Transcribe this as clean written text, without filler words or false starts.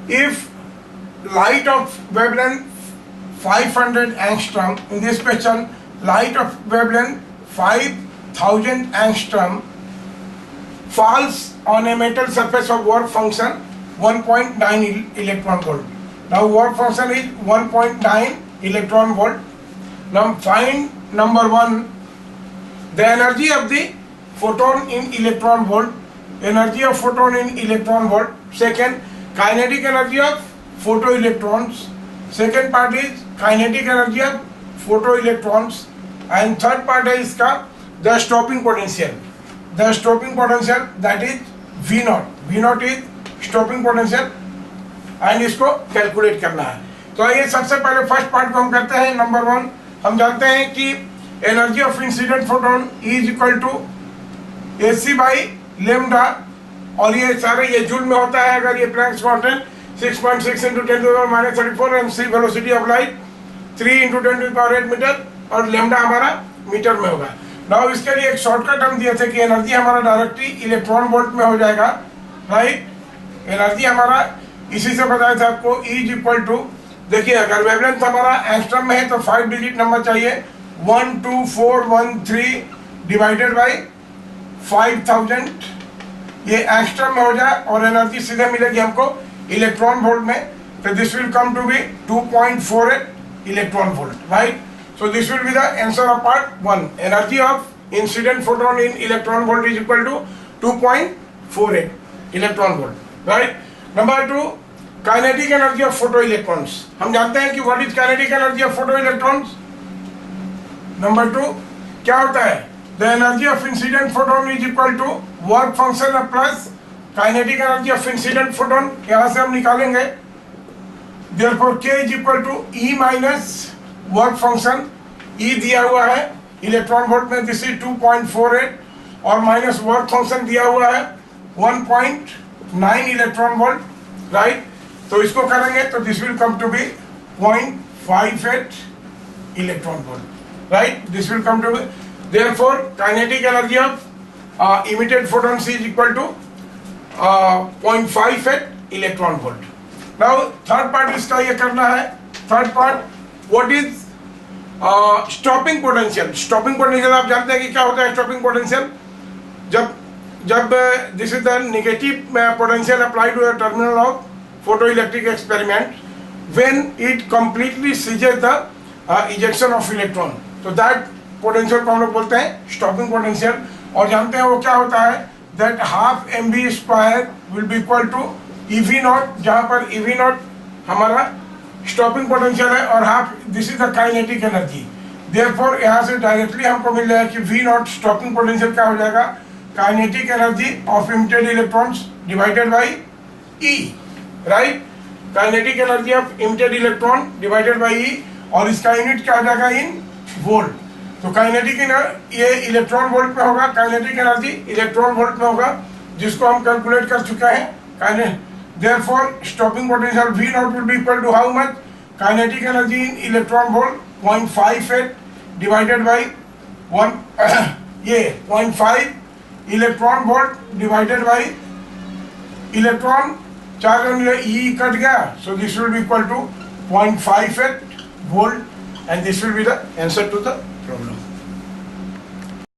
if light of wavelength 500 angstrom, in this question light of wavelength 5000 angstrom falls on a metal surface of work function 1.9 electron volt. Now work function is 1.9 electron volt. Now find number 1, the energy of the photon in electron volt, energy of photon in electron volt. Second, kinetic energy of photoelectrons. Second part is kinetic energy of photoelectrons. And third part is the stopping potential. The stopping potential, that is V naught. V naught is stopping potential and इसको calculate करना है. तो आइए सबसे पहले first part को हम करते हैं. नंबर 1, हम जानते हैं कि energy of incident photon is equal to AC by lambda, और ये सारे ये जूल में होता है. अगर ये Planck's constant 6.6 into 10⁻34 and C velocity of light 3 into 10⁸ metre, और लेमडा हमारा मीटर में होगा. नाउ इसके लिए एक शॉर्टकट हम दिए थे कि एनर्जी हमारा डायरेक्टली इलेक्ट्रॉन वोल्ट में हो जाएगा, राइट. एनर्जी हमारा इसी से बताया था आपको, E इज इक्वल टू, देखिए अगर वेवलेंथ हमारा एंगस्ट्रम में है तो 5 डिजिट नंबर चाहिए, 12413 डिवाइडेड बाई 5000, ये एंगस्ट्रम में हो जाए और एनर्जी सीधे मिलेगी हमको इलेक्ट्रॉन वोल्ट में. तो this will come to be 2.48 electron volt, right. So this will be the answer of part 1. Energy of incident photon in electron volt is equal to 2.48 electron volt, right. Number 2, kinetic energy of photoelectrons. हम जानते हैं कि what is kinetic energy of photoelectrons. Number 2, क्या होता है? The energy of incident photon is equal to work function of plus kinetic energy of incident photon. यहाँ से हम निकालेंगे. Therefore K is equal to E minus work function E दिया हुआ है इलेक्ट्रॉन वोल्ट में, दिस इज 2.48, और minus work function दिया हुआ है 1.9 इलेक्ट्रॉन वोल्ट, राइट. तो इसको करेंगे तो this will come to be 0.58 electron volt, right. This will come to be, therefore kinetic energy of emitted photon is equal to 0.58 electron volt. Now third part इसका ये करना है. Third part, What is stopping potential? Stopping potential आप जानते हैं कि क्या होता है stopping potential. जब this is the negative potential applied to a terminal of photoelectric experiment when it completely seizes the ejection of electron. तो that potential को हम लोग बोलते हैं stopping potential. और जानते हैं वो क्या होता है, that half mv square will be equal to EV naught, जहाँ पर EV naught हमारा स्टॉपिंग पोटेंशियल है और half this is the kinetic energy. Therefore यहाँ से डायरेक्टली हमको मिल जाएगा कि V नॉट स्टॉपिंग पोटेंशियल क्या हो जाएगा, kinetic energy of emitted electrons divided by E, right. Kinetic energy of emitted electron divided by E, और इसका यूनिट क्या हो जाएगा इन वोल्ट. तो काइनेटिक ये इलेक्ट्रॉन वोल्ट में होगा, काइनेटिक एनर्जी इलेक्ट्रॉन वोल्ट में होगा, जिसको हम कैलकुलेट कर चुके हैं. Therefore, stopping potential V naught will be equal to how much? Kinetic energy in electron volt 0.58 divided by 0.5 electron volt divided by electron, 4 E cut गया, so this will be equal to 0.58 volt, and this will be the answer to the problem.